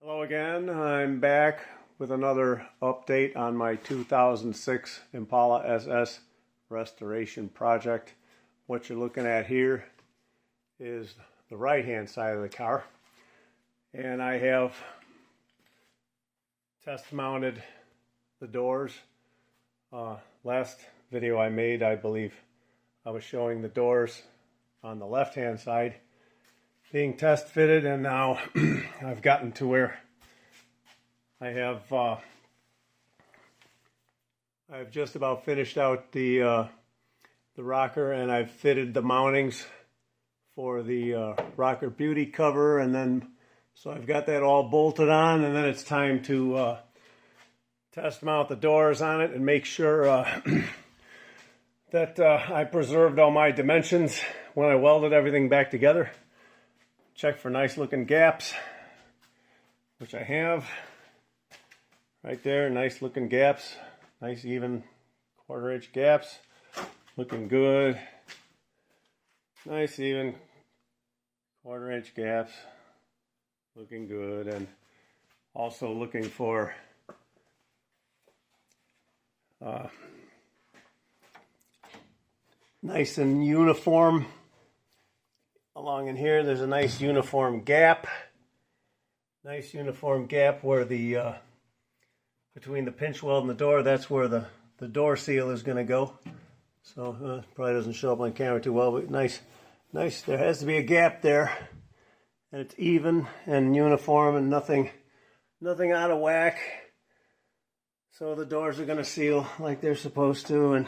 Hello again. I'm back with another update on my 2006 Impala SS restoration project. What you're looking at here is the right hand side of the car, and I have test mounted the doors. Last video I made, I believe I was showing the doors on the left hand side being test fitted, and now I've gotten to where I've just about finished out the rocker, and I've fitted the mountings for the rocker beauty cover, and then so I've got that all bolted on, and then it's time to test mount the doors on it and make sure that I preserved all my dimensions when I welded everything back together. Check for nice looking gaps, which I have right there. Nice looking gaps, nice even 1/4 inch gaps, looking good. Nice even 1/4 inch gaps, looking good. And also looking for nice and uniform along in here. There's a nice uniform gap. Nice uniform gap where the between the pinch weld and the door, that's where the door seal is going to go. So probably doesn't show up on camera too well, but nice. There has to be a gap there, and it's even and uniform and nothing out of whack. So the doors are going to seal like they're supposed to, and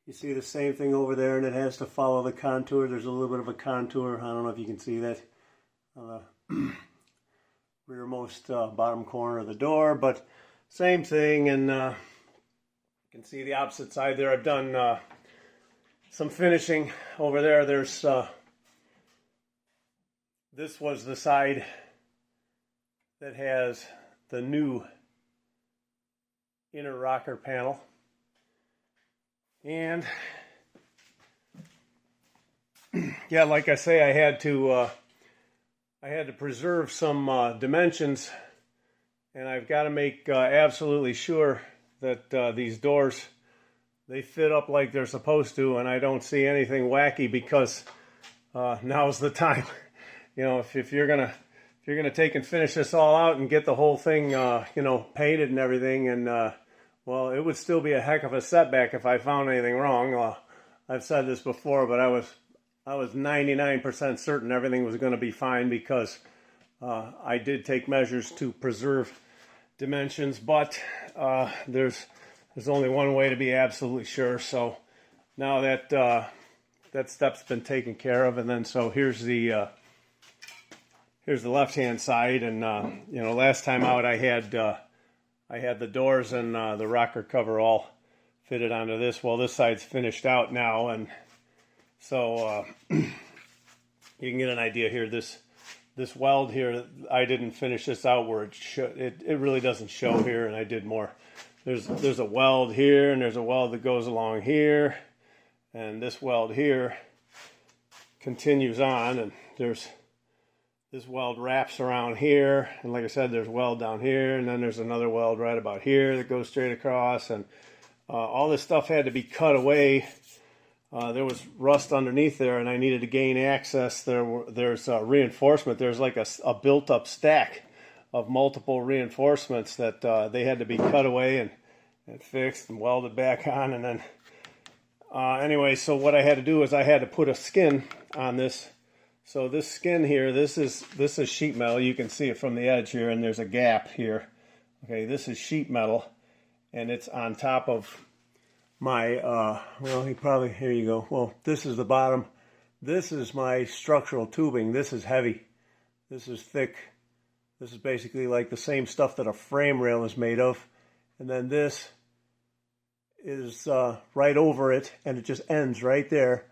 you see the same thing over there, and it has to follow the contour. There's a little bit of a contour. I don't know if you can see that rearmost bottom corner of the door, but same thing. And you can see the opposite side there. I've done some finishing over there. There's this was the side that has the new inner rocker panel. And yeah, like I say, I had to preserve some dimensions, and I've got to make absolutely sure that these doors, they fit up like they're supposed to, and I don't see anything wacky, because now's the time. You know, if you're gonna take and finish this all out and get the whole thing painted and everything, and well, it would still be a heck of a setback if I found anything wrong. I've said this before, but I was 99% certain everything was going to be fine, because I did take measures to preserve dimensions. But there's only one way to be absolutely sure. So now that that step's been taken care of, and then so here's the left-hand side, and last time out I had the doors and the rocker cover all fitted onto this. Well, this side's finished out now, and so you can get an idea here. This weld here, I didn't finish this out where it really doesn't show here, and I did more. There's a weld here, and there's a weld that goes along here, and this weld here continues on, and there's this weld wraps around here, and like I said, there's weld down here, and then there's another weld right about here that goes straight across, and all this stuff had to be cut away. There was rust underneath there, and I needed to gain access. There's reinforcement. There's like a built-up stack of multiple reinforcements that they had to be cut away and fixed and welded back on, and then anyway, so what I had to do is I had to put a skin on this. So this skin here, this is sheet metal. You can see it from the edge here, and there's a gap here. Okay, this is sheet metal, and it's on top of my, here you go. Well, this is the bottom. This is my structural tubing. This is heavy. This is thick. This is basically like the same stuff that a frame rail is made of. And then this is right over it, and it just ends right there.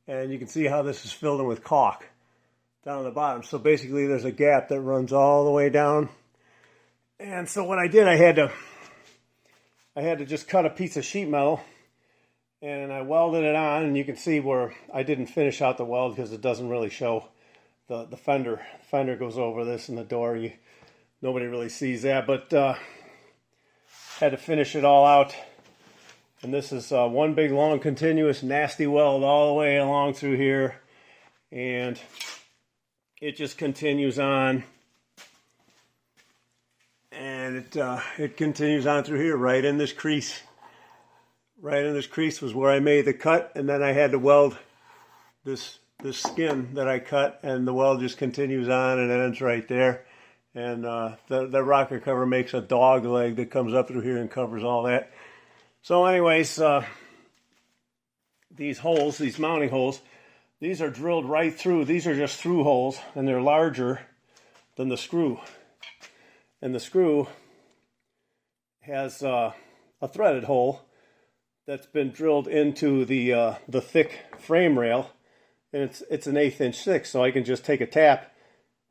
And you can see how this is filled in with caulk down at the bottom. So basically there's a gap that runs all the way down. And so what I did, I had to just cut a piece of sheet metal, and I welded it on, and you can see where I didn't finish out the weld because it doesn't really show the fender. The fender goes over this, and the door, nobody really sees that, but had to finish it all out. And this is one big, long, continuous, nasty weld all the way along through here. And it just continues on. And it continues on through here, right in this crease. Right in this crease was where I made the cut, and then I had to weld this skin that I cut, and the weld just continues on and it ends right there. And the rocker cover makes a dog leg that comes up through here and covers all that. So anyways, these holes, these mounting holes, these are drilled right through. These are just through holes, and they're larger than the screw. And the screw has a threaded hole that's been drilled into the thick frame rail, and it's an 1/8 inch thick, so I can just take a tap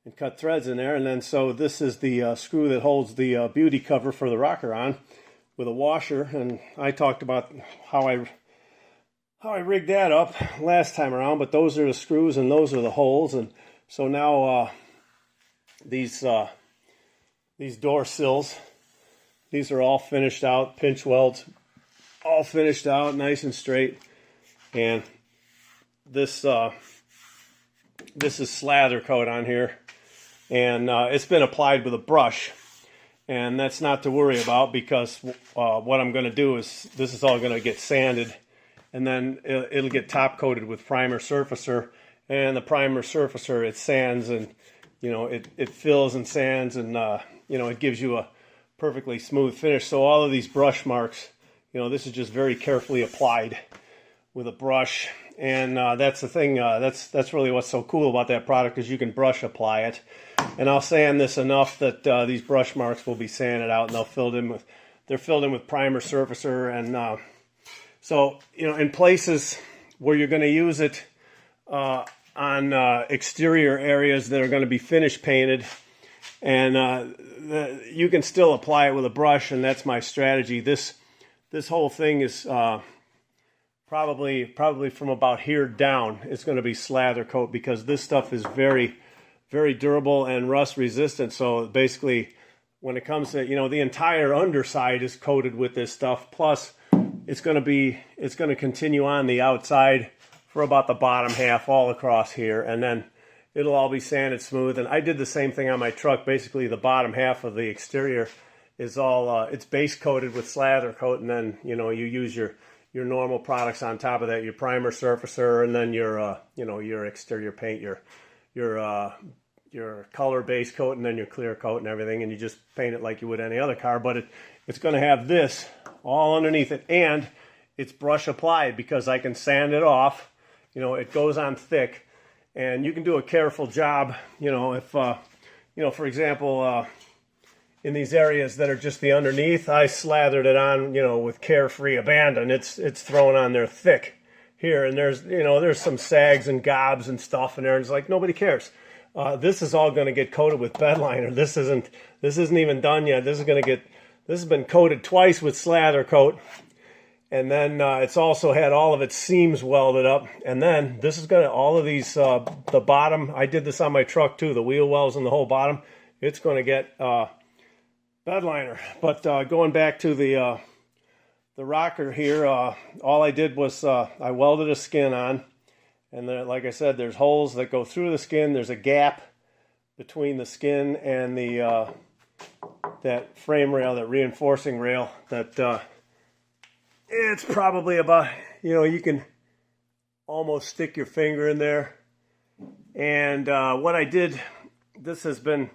and cut threads in there. And then so this is the screw that holds the beauty cover for the rocker on, with a washer. And I talked about how I rigged that up last time around, but those are the screws and those are the holes. And so now these door sills, these are all finished out, pinch welds, all finished out, nice and straight. And this is slather coat on here, and it's been applied with a brush, and that's not to worry about, because what I'm going to do is this is all going to get sanded, and then it'll get top coated with primer surfacer. And the primer surfacer, it sands, and it fills and sands, and it gives you a perfectly smooth finish. So all of these brush marks, this is just very carefully applied with a brush. And that's the thing, that's really what's so cool about that product, is you can brush apply it. And I'll sand this enough that these brush marks will be sanded out, and they're filled in with primer surfacer. And so in places where you're going to use it on exterior areas that are going to be finish painted, and you can still apply it with a brush, and that's my strategy. This whole thing is probably from about here down, it's going to be slather coat, because this stuff is very, very durable and rust resistant. So basically, when it comes to, the entire underside is coated with this stuff. Plus, it's going to continue on the outside for about the bottom half all across here, and then it'll all be sanded smooth. And I did the same thing on my truck. Basically, the bottom half of the exterior is all it's base coated with slather coat, and then you use your normal products on top of that, your primer surfacer, and then your exterior paint, your color base coat, and then your clear coat and everything, and you just paint it like you would any other car. But it's going to have this all underneath it, and it's brush applied, because I can sand it off. It goes on thick, and you can do a careful job. If for example, in these areas that are just the underneath, I slathered it on, with carefree abandon. It's thrown on there thick here, and there's some sags and gobs and stuff in there, and it's like nobody cares. This is all going to get coated with bed liner. This isn't even done yet. This has been coated twice with slather coat, and then it's also had all of its seams welded up. And then this is going to, all of these, the bottom, I did this on my truck too, the wheel wells and the whole bottom, it's going to get bed liner. But going back to the rocker here, all I did was I welded a skin on, and then, like I said, there's holes that go through the skin. There's a gap between the skin and the that frame rail, that reinforcing rail, that it's probably about, you can almost stick your finger in there. And what I did, this has been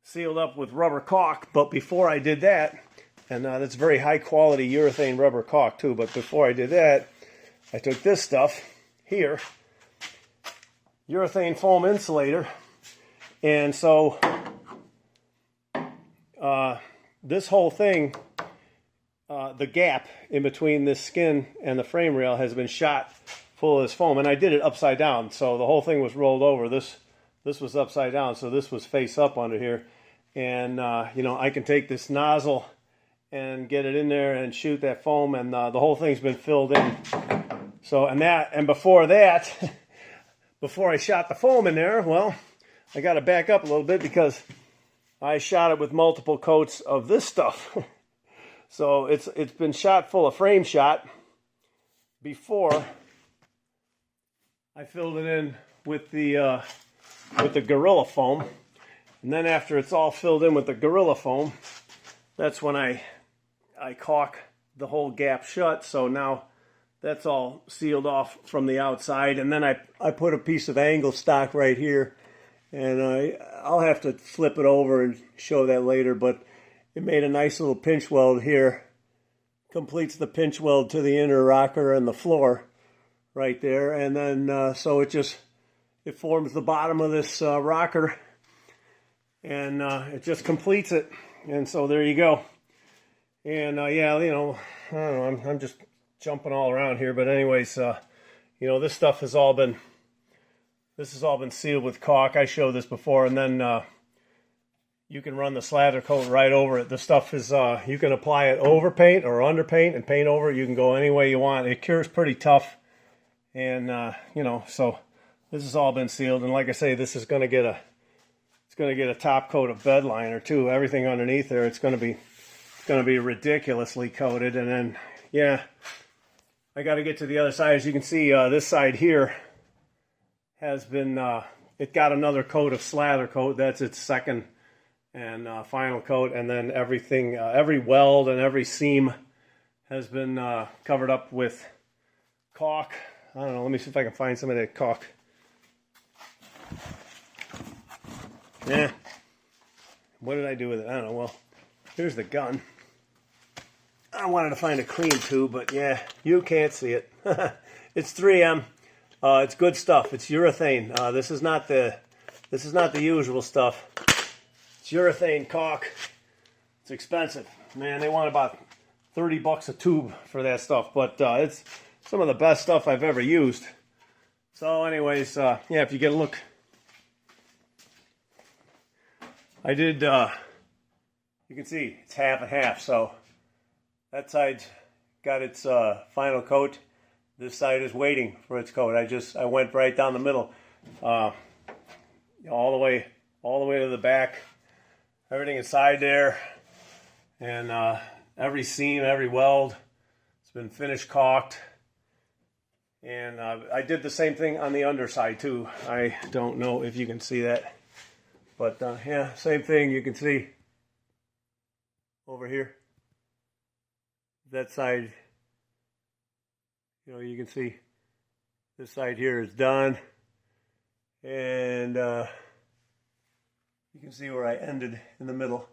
sealed up with rubber caulk, but before I did that, and that's very high quality urethane rubber caulk too, but before I did that, I took this stuff here, urethane foam insulator, and so this whole thing, the gap in between this skin and the frame rail has been shot full of this foam, and I did it upside down, so the whole thing was rolled over. This was upside down, so this was face up under here. And I can take this nozzle and get it in there and shoot that foam, and the whole thing's been filled in. So, and before that, before I shot the foam in there, well, I got to back up a little bit, because I shot it with multiple coats of this stuff. So it's been shot full of frame shot before I filled it in with the Gorilla Foam. And then after it's all filled in with the Gorilla Foam, that's when I caulk the whole gap shut. So now that's all sealed off from the outside. And then I put a piece of angle stock right here. And I'll have to flip it over and show that later. But it made a nice little pinch weld here. Completes the pinch weld to the inner rocker and the floor right there. And then so it forms the bottom of this rocker. And it just completes it. And so there you go. And yeah, you know, I don't know, I'm just jumping all around here. But anyways, you know, this stuff has all been sealed with caulk. I showed this before. And then you can run the slather coat right over it. The stuff is, you can apply it over paint or under paint and paint over it. You can go any way you want. It cures pretty tough. And, you know, so this has all been sealed. And like I say, this is going to get a top coat of bed liner too. Everything underneath there, it's going to be ridiculously coated. And then, yeah, I got to get to the other side. As you can see, this side here has been, it got another coat of slather coat. That's its second and final coat. And then everything, every weld and every seam has been covered up with caulk. I don't know, let me see if I can find some of that caulk. Yeah. What did I do with it? I don't know. Well, here's the gun. I wanted to find a clean tube, but yeah, you can't see it. It's 3M. It's good stuff. It's urethane. This is not the usual stuff. It's urethane caulk. It's expensive. Man, they want about $30 a tube for that stuff, but it's some of the best stuff I've ever used. So anyways, yeah, if you get a look, I did, you can see it's half and half. So that side's got its final coat. This side is waiting for its coat. I went right down the middle, all the way to the back. Everything inside there, and every seam, every weld, it's been finished caulked. And I did the same thing on the underside too. I don't know if you can see that, but yeah, same thing. You can see over here. That side, you know, you can see this side here is done, and you can see where I ended in the middle.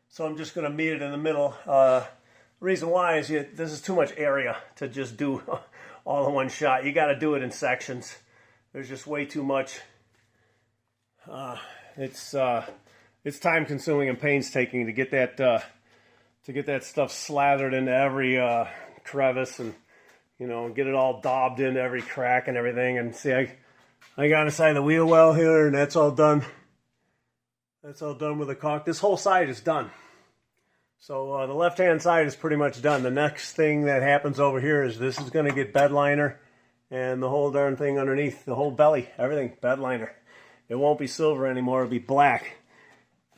So I'm just going to meet it in the middle. The reason why is this is too much area to just do all in one shot. You got to do it in sections. There's just way too much. It's time consuming and painstaking to get that stuff slathered into every crevice, and you know, get it all daubed into every crack and everything. And see, I got inside the wheel well here, and that's all done. That's all done with the caulk. This whole side is done. So the left-hand side is pretty much done. The next thing that happens over here is this is going to get bed liner, and the whole darn thing underneath, the whole belly, everything, bed liner. It won't be silver anymore. It'll be black,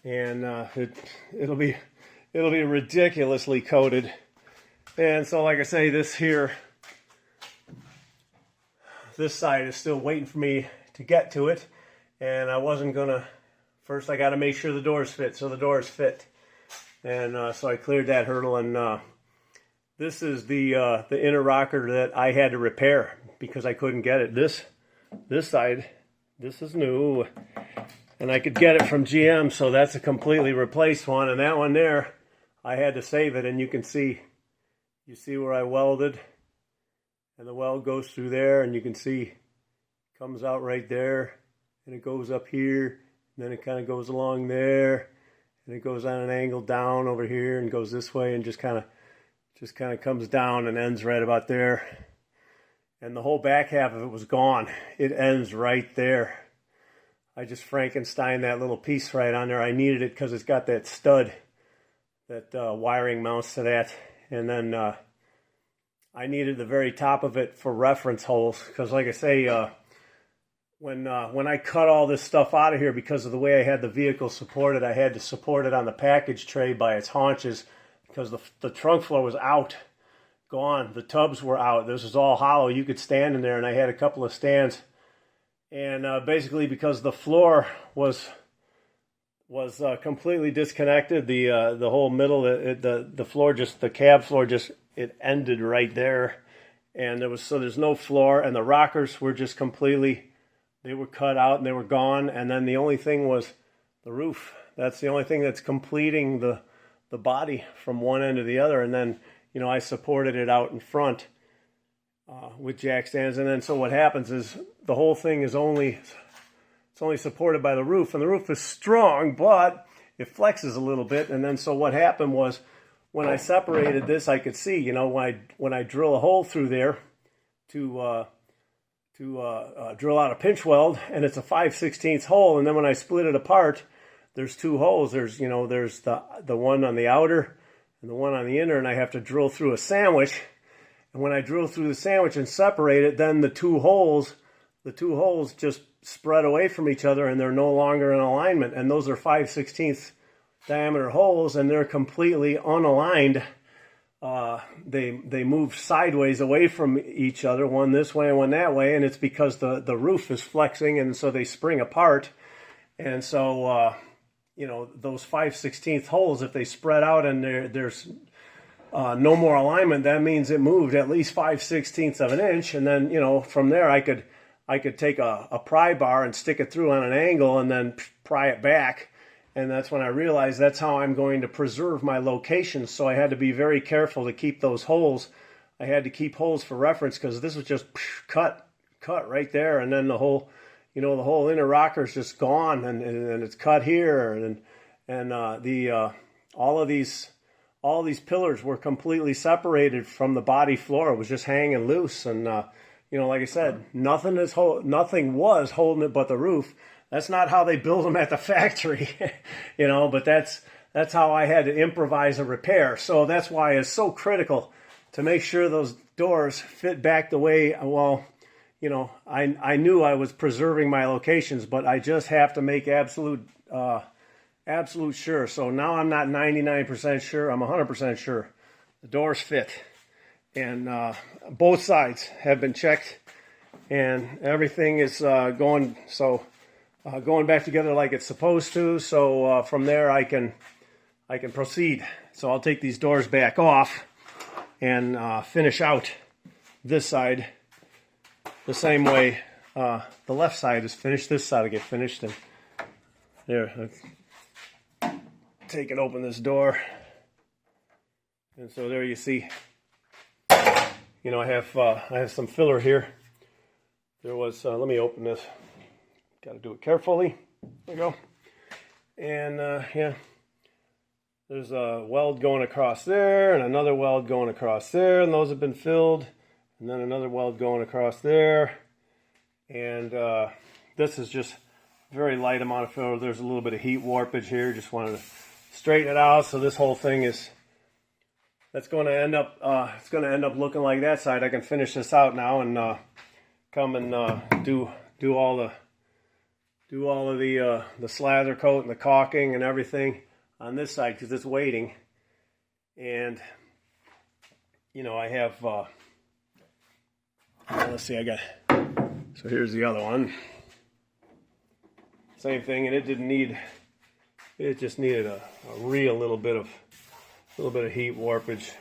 and it'll be ridiculously coated. And so, like I say, this side is still waiting for me to get to it, and I wasn't gonna. First, I got to make sure the doors fit, so the doors fit. And so I cleared that hurdle, and this is the inner rocker that I had to repair because I couldn't get it. This side, this is new, and I could get it from GM, so that's a completely replaced one. And that one there, I had to save it, and you can see, where I welded, and the weld goes through there, and you can see, comes out right there, and it goes up here. Then it kind of goes along there, and it goes on an angle down over here and goes this way, and just kind of comes down and ends right about there. And the whole back half of it was gone. It ends right there. I just Frankenstein that little piece right on there. I needed it because it's got that stud, that wiring mounts to that. And then I needed the very top of it for reference holes because, like I say, when I cut all this stuff out of here, because of the way I had the vehicle supported, I had to support it on the package tray by its haunches, because the trunk floor was out, gone. The tubs were out. This was all hollow. You could stand in there, and I had a couple of stands. And basically, because the floor was completely disconnected, the whole middle, the floor, just the cab floor, just it ended right there, and there's no floor, and the rockers were just completely, they were cut out and they were gone, and then the only thing was the roof. That's the only thing that's completing the body from one end to the other, and then I supported it out in front with jack stands, and then so what happens is the whole thing is only supported by the roof, and the roof is strong, but it flexes a little bit. And then so what happened was, when I separated this, I could see, when I drill a hole through there to drill out a pinch weld, and it's a 5/16 hole, and then when I split it apart, there's two holes. There's the one on the outer and the one on the inner, and I have to drill through a sandwich. And when I drill through the sandwich and separate it, then the two holes just spread away from each other, and they're no longer in alignment. And those are 5/16 diameter holes, and they're completely unaligned. They move sideways away from each other, one this way and one that way, and it's because the roof is flexing, and so they spring apart. And so those 5/16 holes, if they spread out and there's no more alignment, that means it moved at least 5/16 of an inch. And then from there I could take a pry bar and stick it through on an angle and then pry it back. And that's when I realized that's how I'm going to preserve my locations. So I had to be very careful to keep those holes. I had to keep holes for reference, because this was just cut right there. And then the whole inner rocker is just gone, and it's cut here. And all these pillars were completely separated from the body floor. It was just hanging loose. And, like I said, nothing was holding it but the roof. That's not how they build them at the factory, but that's how I had to improvise a repair. So that's why it's so critical to make sure those doors fit back the way, I knew I was preserving my locations, but I just have to make absolute sure. So now I'm not 99% sure, I'm 100% sure the doors fit. And both sides have been checked, and everything is going back together like it's supposed to. So from there I can proceed. So I'll take these doors back off and finish out this side the same way the left side is finished. This side will get finished. And there, let's take and open this door. And so there you see, I have some filler here. There was, let me open this. Got to do it carefully. There we go. And there's a weld going across there, and another weld going across there, and those have been filled. And then another weld going across there. And this is just very light amount of filler. There's a little bit of heat warpage here. Just wanted to straighten it out. So this whole thing that's going to end up it's going to end up looking like that side. I can finish this out now and come and do all of the slather coat and the caulking and everything on this side, because it's waiting. And I have let's see, so here's the other one, same thing, and it just needed a real little bit of heat warpage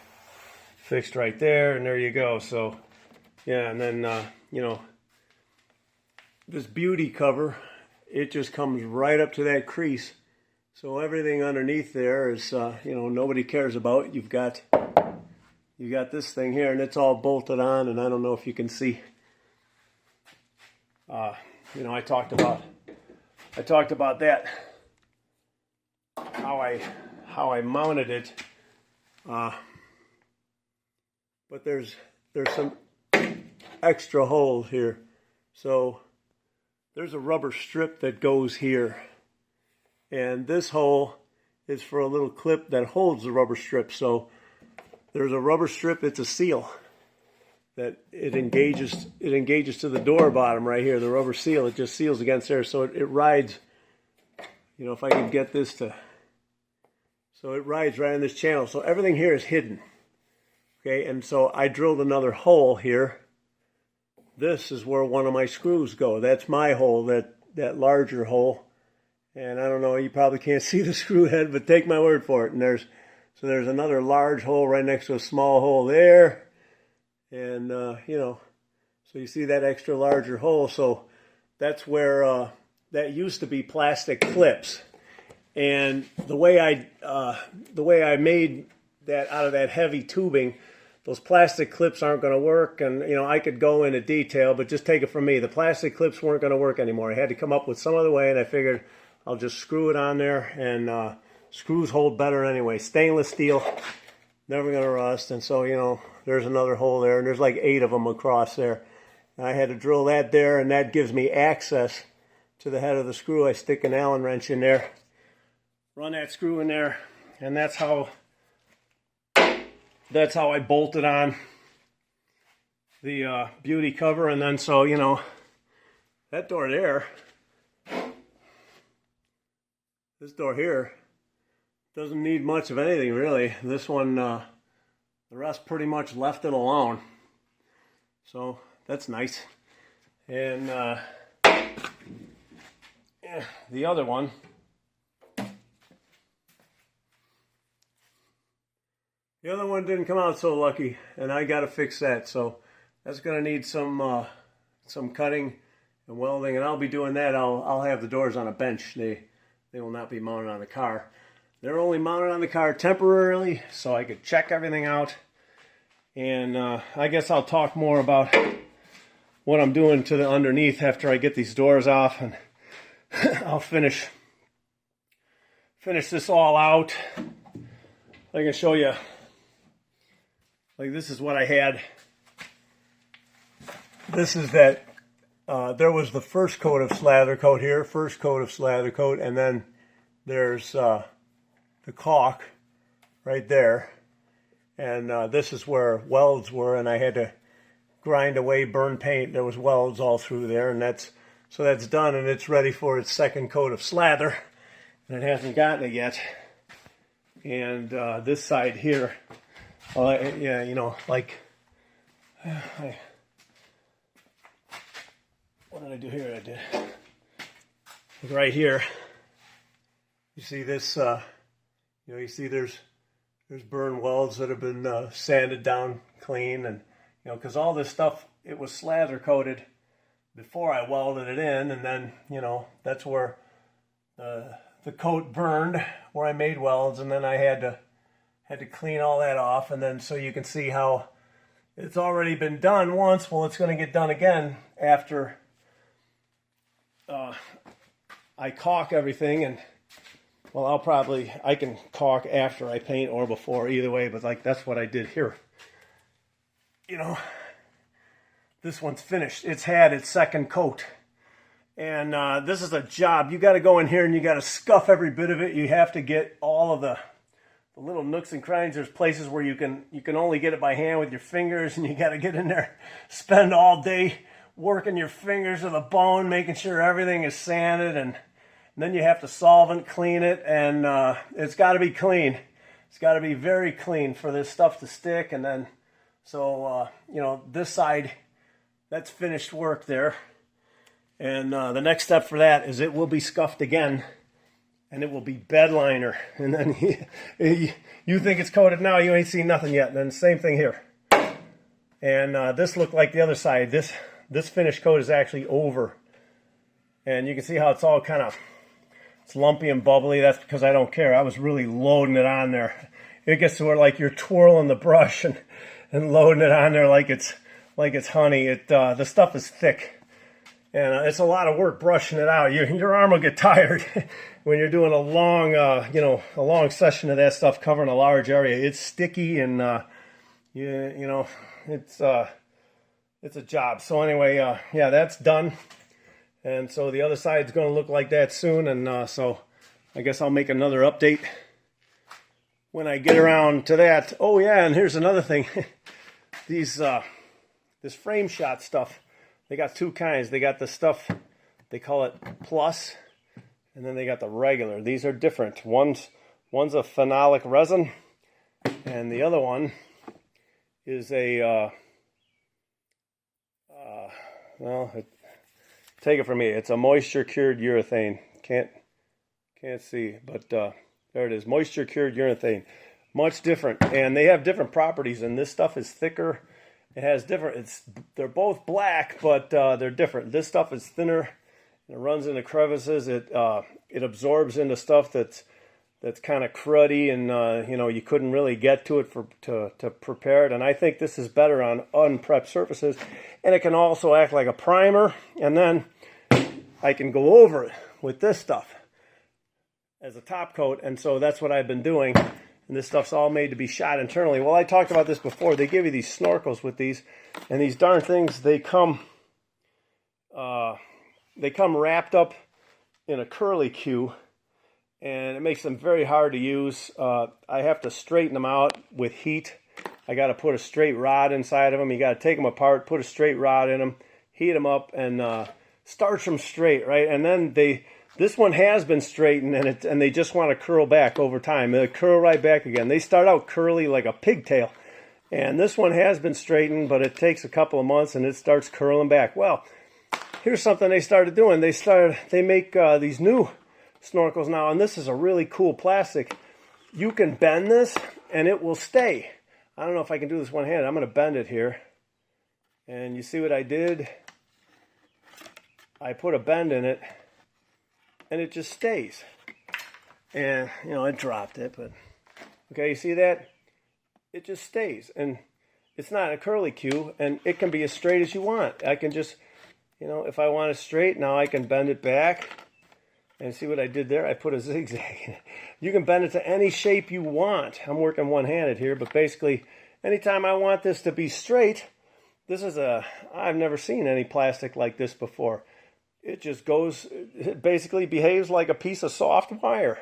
fixed right there, and there you go. So yeah, and then this beauty cover, it just comes right up to that crease. So everything underneath there is, nobody cares about. You got this thing here, and it's all bolted on, and I don't know if you can see. I talked about that, how I mounted it. But there's some extra holes here. So there's a rubber strip that goes here, and this hole is for a little clip that holds the rubber strip. So there's a rubber strip, it's a seal that it engages to the door bottom right here, the rubber seal. It just seals against there, so it rides. You know, if I can get this to, so it rides right in this channel. So everything here is hidden. Okay, and so I drilled another hole here. This is where one of my screws go. That's my hole, that larger hole. And I don't know, you probably can't see the screw head, but take my word for it. And there's another large hole right next to a small hole there. And, you know, so you see that extra larger hole. So that's where, that used to be plastic clips. And the way I made that out of that heavy tubing, those plastic clips aren't going to work. And, you know, I could go into detail, but just take it from me. The plastic clips weren't going to work anymore. I had to come up with some other way, and I figured I'll just screw it on there. And screws hold better anyway. Stainless steel, never going to rust. And so, you know, there's another hole there, and there's like 8 of them across there. And I had to drill that there, and that gives me access to the head of the screw. I stick an Allen wrench in there, run that screw in there, and that's how I bolted on the beauty cover. And then, so, you know, that door there, this door here, doesn't need much of anything really. This one, the rest pretty much left it alone. So that's nice. And yeah, the other one, didn't come out so lucky, and I got to fix that. So that's going to need some cutting and welding, and I'll be doing that. I'll have the doors on a bench. They will not be mounted on the car. They're only mounted on the car temporarily, so I could check everything out. And I guess I'll talk more about what I'm doing to the underneath after I get these doors off, and I'll finish this all out. I can show you. Like, this is what I had. This is that, there was the first coat of slather coat here, and then there's the caulk right there. And this is where welds were, and I had to grind away, burn paint. There was welds all through there, and that's done, and it's ready for its second coat of slather, and it hasn't gotten it yet. And this side here, yeah, you know, like, what did I do here? I did, like right here, you see this, you know, you see there's burn welds that have been sanded down clean, and, you know, because all this stuff, it was slather coated before I welded it in, and then, you know, that's where the coat burned, where I made welds, and then I had to clean all that off. And then, so you can see how it's already been done once. Well, it's going to get done again after I caulk everything. And, well, I can caulk after I paint or before, either way, but like, that's what I did here. You know, this one's finished. It's had its second coat. And this is a job. You got to go in here and you got to scuff every bit of it. You have to get all of the little nooks and crannies. There's places where you can only get it by hand with your fingers, and you got to get in there, spend all day working your fingers to the bone, making sure everything is sanded, and then you have to solvent clean it, and it's got to be clean. It's got to be very clean for this stuff to stick. And then, so you know, this side, that's finished work there. And the next step for that is it will be scuffed again, and it will be bed liner. And then you think it's coated now, you ain't seen nothing yet. And then same thing here. And this looked like the other side. This finished coat is actually over. And you can see how it's all kind of, it's lumpy and bubbly. That's because I don't care. I was really loading it on there. It gets to where like you're twirling the brush and loading it on there like it's honey. The stuff is thick. And it's a lot of work brushing it out. Your arm will get tired when you're doing a long session of that stuff covering a large area. It's sticky, and you know, it's a job. So anyway, yeah, that's done. And so the other side's going to look like that soon. And so I guess I'll make another update when I get around to that. Oh yeah, and here's another thing. These this frame shot stuff. They got two kinds. They got the stuff, they call it plus, and then they got the regular. These are different. One's a phenolic resin, and the other one is a, take it from me. It's a moisture cured urethane. Can't see, but there it is. Moisture cured urethane. Much different, and they have different properties. And this stuff is thicker. It has different. They're both black, but they're different. This stuff is thinner. It runs into crevices. It absorbs into stuff that's kind of cruddy, and you couldn't really get to it to prepare it. And I think this is better on unprepped surfaces. And it can also act like a primer, and then I can go over it with this stuff as a top coat. And so that's what I've been doing. And this stuff's all made to be shot internally. Well, I talked about this before. They give you these snorkels with these, and these darn things, they come wrapped up in a curly Q, and it makes them very hard to use. I have to straighten them out with heat. I got to put a straight rod inside of them. You got to take them apart, put a straight rod in them, heat them up, and starch them straight, right? And then this one has been straightened, and they just want to curl back over time. They'll curl right back again. They start out curly like a pigtail, and this one has been straightened, but it takes a couple of months, and it starts curling back. Well, here's something they started doing. They make these new snorkels now, and this is a really cool plastic. You can bend this, and it will stay. I don't know if I can do this one-handed. I'm going to bend it here, and you see what I did? I put a bend in it, and it just stays. And, I dropped it, but, okay, you see that? It just stays, and it's not a curly Q, and it can be as straight as you want. I can just, if I want it straight, now I can bend it back. And see what I did there? I put a zigzag in it. You can bend it to any shape you want. I'm working one-handed here, but basically, anytime I want this to be straight, I've never seen any plastic like this before. It just it basically behaves like a piece of soft wire,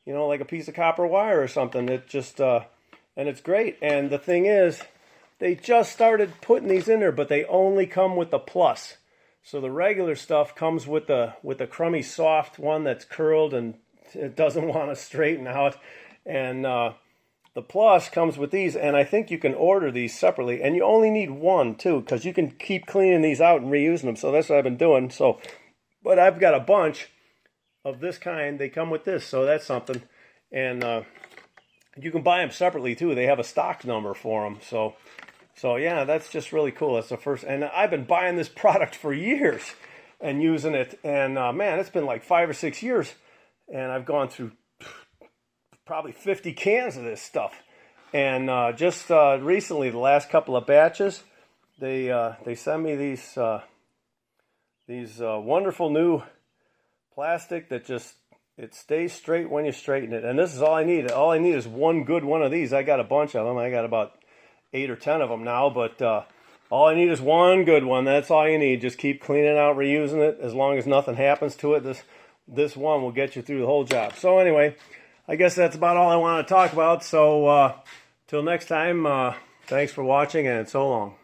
like a piece of copper wire or something. It just, and it's great. And the thing is, they just started putting these in there, but they only come with the plus. So the regular stuff comes with the crummy soft one that's curled and it doesn't want to straighten out. And the plus comes with these, and I think you can order these separately. And you only need one too, because you can keep cleaning these out and reusing them. So that's what I've been doing. So, but I've got a bunch of this kind. They come with this, so that's something. And you can buy them separately too. They have a stock number for them. So yeah, that's just really cool. That's the first, and I've been buying this product for years and using it, and man, it's been like 5 or 6 years, and I've gone through probably 50 cans of this stuff. And just recently, the last couple of batches, they sent me these wonderful new plastic that it stays straight when you straighten it. And this is all I need. All I need is one good one of these. I got a bunch of them. I got about 8 or 10 of them now, but all I need is one good one. That's all you need. Just keep cleaning out, reusing it. As long as nothing happens to it, this one will get you through the whole job. So anyway, I guess that's about all I want to talk about. So till next time, thanks for watching, and so long.